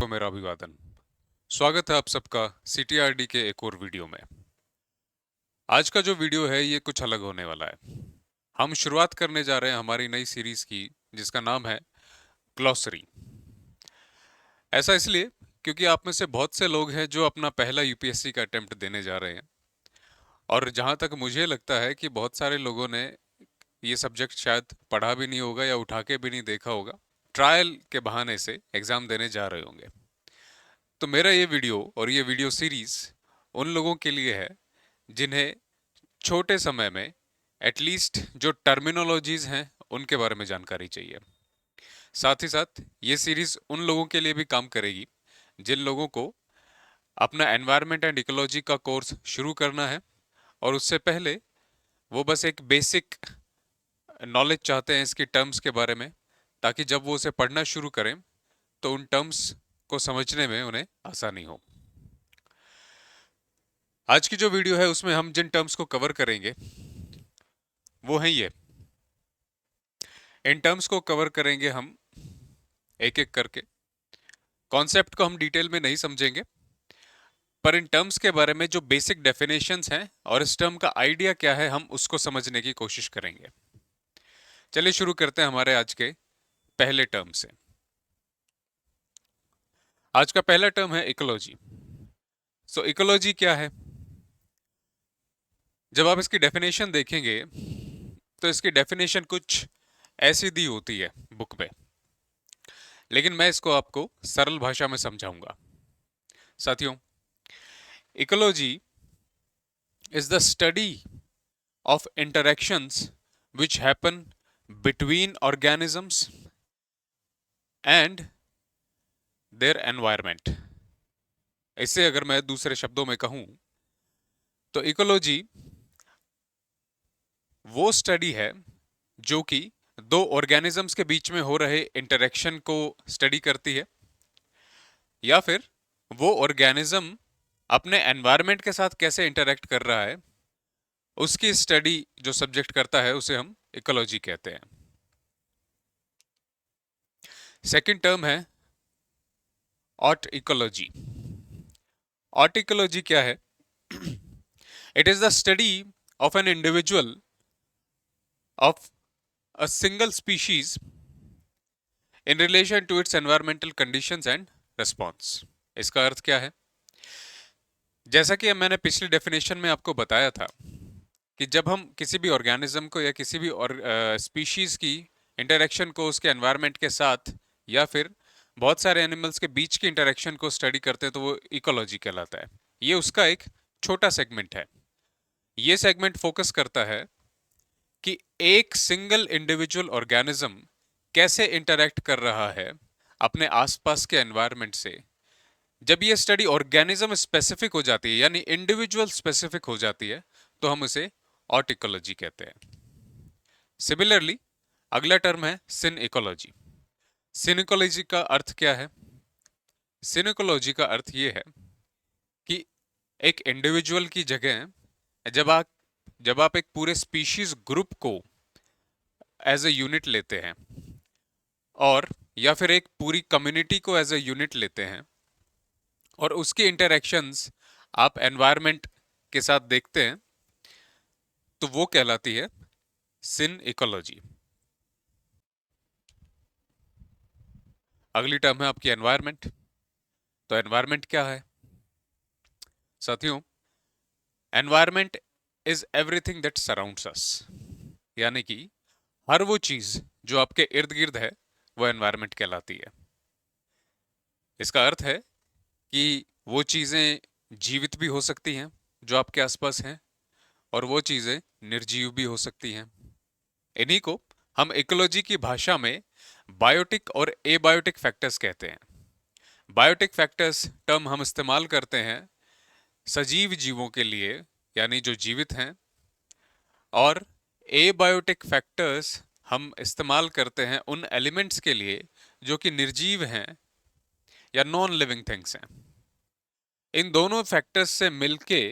को मेरा अभिवादन। स्वागत है आप सबका सीटीआरडी के एक और वीडियो में। आज का जो वीडियो है ये कुछ अलग होने वाला है। हम शुरुआत करने जा रहे हैं हमारी नई सीरीज की, जिसका नाम है ग्लॉसरी। ऐसा इसलिए क्योंकि आप में से बहुत से लोग हैं जो अपना पहला यूपीएससी का अटेम्प्ट देने जा रहे हैं, और जहां तक मुझे लगता है कि बहुत सारे लोगों ने ये सब्जेक्ट शायद पढ़ा भी नहीं होगा या उठा के भी नहीं देखा होगा। ट्रायल के बहाने से एग्जाम देने जा रहे होंगे। तो मेरा ये वीडियो और ये वीडियो सीरीज उन लोगों के लिए है जिन्हें छोटे समय में एटलीस्ट जो टर्मिनोलॉजीज हैं उनके बारे में जानकारी चाहिए। साथ ही साथ ये सीरीज उन लोगों के लिए भी काम करेगी जिन लोगों को अपना एनवायरनमेंट एंड इकोलॉजी का कोर्स शुरू करना है, और उससे पहले वो बस एक बेसिक नॉलेज चाहते हैं इसकी टर्म्स के बारे में, ताकि जब वो उसे पढ़ना शुरू करें तो उन टर्म्स को समझने में उन्हें आसानी हो। आज की जो वीडियो है उसमें हम जिन टर्म्स को कवर करेंगे वो है ये। इन टर्म्स को कवर करेंगे हम एक एक करके। कॉन्सेप्ट को हम डिटेल में नहीं समझेंगे, पर इन टर्म्स के बारे में जो बेसिक डेफिनेशंस हैं और इस टर्म का आइडिया क्या है हम उसको समझने की कोशिश करेंगे। चलिए शुरू करते हैं हमारे आज के पहले टर्म से। आज का पहला टर्म है इकोलॉजी। सो इकोलॉजी क्या है? जब आप इसकी डेफिनेशन देखेंगे तो इसकी डेफिनेशन कुछ ऐसी दी होती है बुक में, लेकिन मैं इसको आपको सरल भाषा में समझाऊंगा। साथियों, ecology is the study of interactions which happen between organisms and their environment। इससे अगर मैं दूसरे शब्दों में कहूं तो इकोलॉजी वो स्टडी है जो कि दो ऑर्गेनिजम्स के बीच में हो रहे इंटरेक्शन को स्टडी करती है, या फिर वो ऑर्गेनिज्म अपने एनवायरनमेंट के साथ कैसे इंटरेक्ट कर रहा है उसकी स्टडी जो सब्जेक्ट करता है उसे हम इकोलॉजी कहते हैं। सेकंड टर्म है ऑट इकोलॉजी। ऑट इकोलॉजी क्या है? It is the study of an individual of a single species in relation to its environmental conditions and response. इसका अर्थ क्या है? जैसा कि मैंने पिछली डेफिनेशन में आपको बताया था कि जब हम किसी भी ऑर्गेनिज्म को या किसी भी और स्पीशीज की इंटरेक्शन को उसके एनवायरनमेंट के साथ या फिर बहुत सारे एनिमल्स के बीच की इंटरेक्शन को स्टडी करते हैं तो वो इकोलॉजी कहलाता है। ये उसका एक छोटा सेगमेंट है। ये सेगमेंट फोकस करता है कि एक सिंगल इंडिविजुअल ऑर्गेनिज्म कैसे इंटरेक्ट कर रहा है अपने आसपास के एनवायरनमेंट से। जब ये स्टडी ऑर्गेनिज्म स्पेसिफिक हो जाती है यानी इंडिविजुअल स्पेसिफिक हो जाती है तो हम उसे ऑट इकोलॉजी कहते हैं। सिमिलरली अगला टर्म है सिन इकोलॉजी। सिन इकोलॉजी का अर्थ क्या है? सिन इकोलॉजी का अर्थ ये है कि एक इंडिविजुअल की जगह जब आप एक पूरे स्पीशीज ग्रुप को एज ए यूनिट लेते हैं, और या फिर एक पूरी कम्युनिटी को एज ए यूनिट लेते हैं और उसकी इंटरेक्शंस आप एनवायरनमेंट के साथ देखते हैं, तो वो कहलाती है सिन इकोलॉजी। अगली टर्म है आपकी एनवायरनमेंट। तो एनवायरनमेंट क्या है? साथियों, environment is everything that surrounds us, यानी कि हर वो चीज जो आपके इर्द गिर्द है वो एनवायरनमेंट कहलाती है। इसका अर्थ है कि वो चीजें जीवित भी हो सकती हैं जो आपके आसपास हैं, और वो चीजें निर्जीव भी हो सकती हैं। इन्हीं को हम इकोलॉजी की भाषा में बायोटिक और एबायोटिक फैक्टर्स कहते हैं। बायोटिक फैक्टर्स टर्म हम इस्तेमाल करते हैं सजीव जीवों के लिए, यानी जो जीवित हैं, और एबायोटिक फैक्टर्स हम इस्तेमाल करते हैं उन एलिमेंट्स के लिए जो कि निर्जीव हैं या नॉन लिविंग थिंग्स हैं। इन दोनों फैक्टर्स से मिलके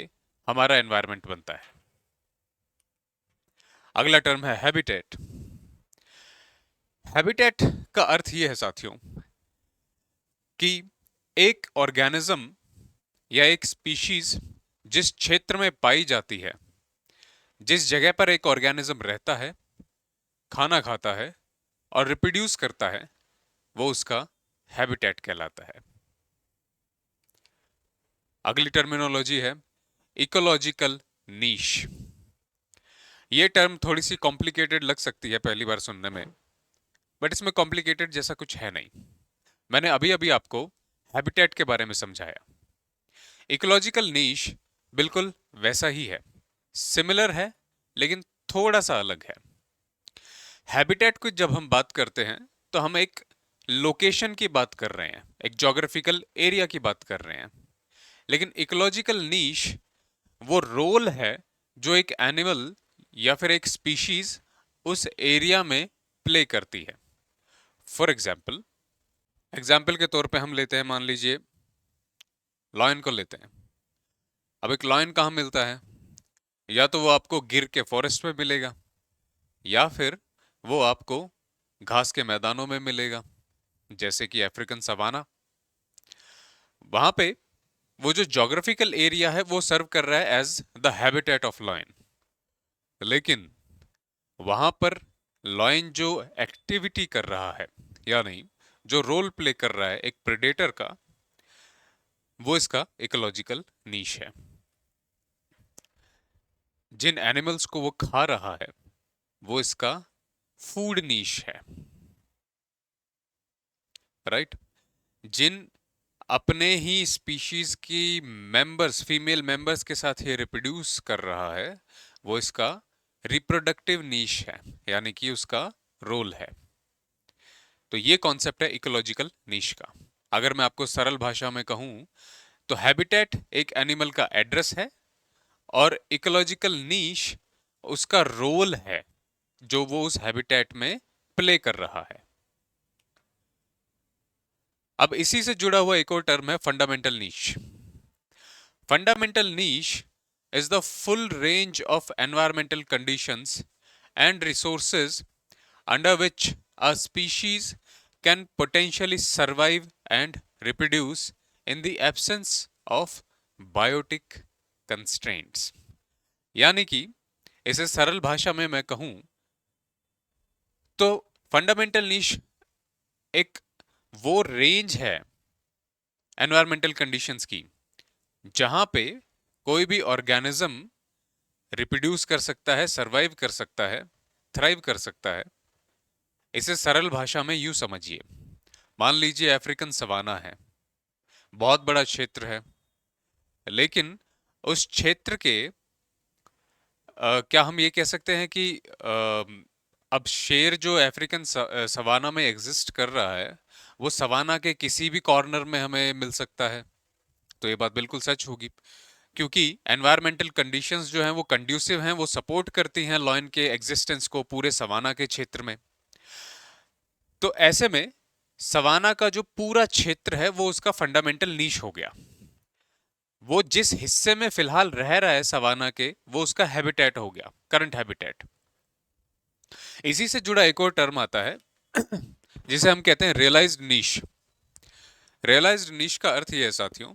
हमारा एनवायरनमेंट बनता है। अगला टर्म है हैबिटेट। हैबिटेट का अर्थ ये है साथियों कि एक ऑर्गेनिज्म या एक स्पीशीज जिस क्षेत्र में पाई जाती है, जिस जगह पर एक ऑर्गेनिज्म रहता है, खाना खाता है और रिप्रोड्यूस करता है, वो उसका हैबिटेट कहलाता है। अगली टर्मिनोलॉजी है इकोलॉजिकल नीश। ये टर्म थोड़ी सी कॉम्प्लिकेटेड लग सकती है पहली बार सुनने में, बट इसमें कॉम्प्लिकेटेड जैसा कुछ है नहीं। मैंने अभी अभी आपको हैबिटेट के बारे में समझाया। इकोलॉजिकल नीश बिल्कुल वैसा ही है, सिमिलर है, लेकिन थोड़ा सा अलग है। हैबिटेट को जब हम बात करते हैं तो हम एक लोकेशन की बात कर रहे हैं, एक ज्योग्राफिकल एरिया की बात कर रहे हैं। लेकिन इकोलॉजिकल नीश वो रोल है जो एक एनिमल या फिर एक स्पीशीज उस एरिया में प्ले करती है। फॉर एग्जाम्पल के तौर पे हम लेते हैं, मान लीजिए लॉयन को लेते हैं। अब एक लॉयन कहाँ मिलता है? या तो वो आपको गिर के फॉरेस्ट में मिलेगा, या फिर वो आपको घास के मैदानों में मिलेगा, जैसे कि अफ्रीकन सवाना। वहां पे वो जो ज्योग्राफिकल एरिया है वो सर्व कर रहा है as the habitat of lion. लेकिन वहां पर लॉयन जो एक्टिविटी कर रहा है, या नहीं, जो रोल प्ले कर रहा है एक प्रेडेटर का, वो इसका इकोलॉजिकल नीश है। जिन एनिमल्स को वो खा रहा है वो इसका फूड नीश है। राइट? जिन अपने ही स्पीशीज की मेंबर्स, फीमेल मेंबर्स के साथ ये रिप्रोड्यूस कर रहा है, वो इसका रिप्रोडक्टिव नीश है, यानी कि उसका रोल है। तो ये कॉन्सेप्ट है इकोलॉजिकल नीश का। अगर मैं आपको सरल भाषा में कहूं तो हैबिटेट एक एनिमल का एड्रेस है और इकोलॉजिकल नीश उसका रोल है जो वो उस हैबिटेट में प्ले कर रहा है। अब इसी से जुड़ा हुआ एक और टर्म है fundamental niche. Fundamental niche is the full range of environmental conditions and resources under which a species can potentially survive and reproduce in the absence of biotic constraints। यानी कि इसे सरल भाषा में मैं कहूं तो फंडामेंटल नीश एक वो रेंज है एनवायरमेंटल कंडीशंस की जहां पे कोई भी ऑर्गेनिज्म रिप्रोड्यूस कर सकता है, सरवाइव कर सकता है, थ्राइव कर सकता है। इसे सरल भाषा में यूं समझिए, मान लीजिए अफ्रीकन सवाना है, बहुत बड़ा क्षेत्र है, लेकिन उस क्षेत्र के क्या हम ये कह सकते हैं कि अब शेर जो अफ्रीकन सवाना में एग्जिस्ट कर रहा है वो सवाना के किसी भी कॉर्नर में हमें मिल सकता है? तो ये बात बिल्कुल सच होगी, क्योंकि एनवायरमेंटल कंडीशंस जो हैं वो कंड्यूसिव हैं, वो सपोर्ट करती हैं लॉयन के एग्जिस्टेंस को पूरे सवाना के क्षेत्र में। तो ऐसे में सवाना का जो पूरा क्षेत्र है वो उसका फंडामेंटल नीश हो गया। वो जिस हिस्से में फिलहाल रह रहा है सवाना के, वो उसका हैबिटेट हो गया, करंट हैबिटेट। इसी से जुड़ा एक और टर्म आता है जिसे हम कहते हैं रियलाइज्ड नीश। रियलाइज्ड नीश का अर्थ यह है साथियों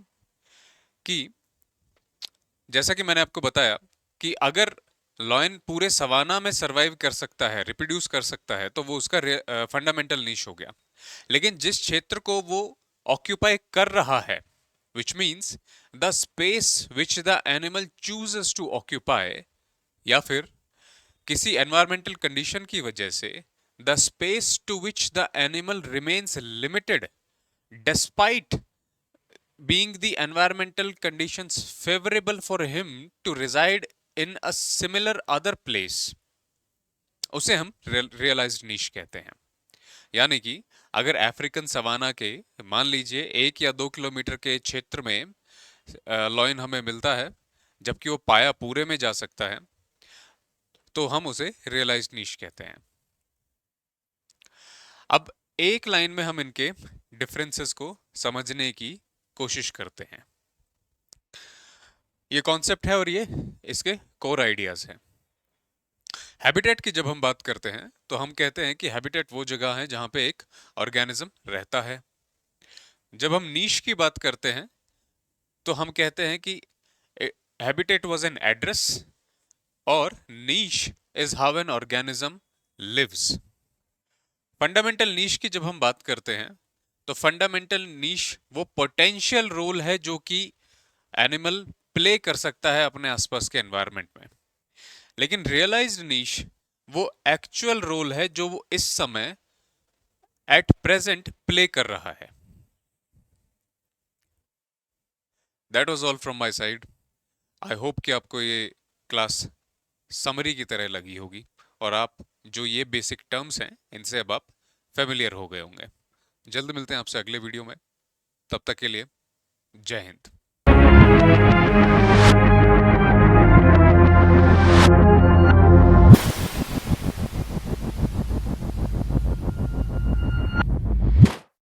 कि जैसा कि मैंने आपको बताया कि अगर लॉयन पूरे सवाना में सरवाइव कर सकता है, रिप्रोड्यूस कर सकता है, तो वो उसका फंडामेंटल नीश हो गया। लेकिन जिस क्षेत्र को वो ऑक्यूपाई कर रहा है, which means the space which the animal chooses to occupy, या फिर किसी एनवायरमेंटल कंडीशन की वजह से the space to which the animal remains limited despite being the environmental conditions favorable for him to reside in a similar other place, उसे हम realised नीश कहते हैं। यानी कि अगर अफ्रीकन सवाना के मान लीजिए 1 या 2 किलोमीटर के क्षेत्र में लॉयन हमें मिलता है, जबकि वो पाया पूरे में जा सकता है, तो हम उसे रियलाइज्ड नीश कहते हैं। अब एक लाइन में हम इनके डिफरेंसेस को समझने की कोशिश करते हैं। ये कॉन्सेप्ट है और ये इसके कोर आइडियाज हैं। हैबिटेट की जब हम बात करते हैं तो हम कहते हैं कि हैबिटेट वो जगह है जहां पे एक ऑर्गेनिज्म रहता है, जब हम नीश की बात करते हैं तो हम कहते हैं कि हैबिटेट वाज एन एड्रेस और niche is how an organism lives. Fundamental niche की जब हम बात करते हैं तो फंडामेंटल नीश वो पोटेंशियल रोल है जो कि एनिमल प्ले कर सकता है अपने आसपास के एनवायरनमेंट में। लेकिन रियलाइज्ड नीश वो एक्चुअल रोल है जो वो इस समय एट प्रेजेंट प्ले कर रहा है। That was all from my side. I hope कि आपको ये क्लास समरी की तरह लगी होगी और आप जो ये बेसिक टर्म्स हैं इनसे अब आप फेमिलियर हो गए होंगे। जल्द मिलते हैं आपसे अगले वीडियो में, तब तक के लिए जय हिंद।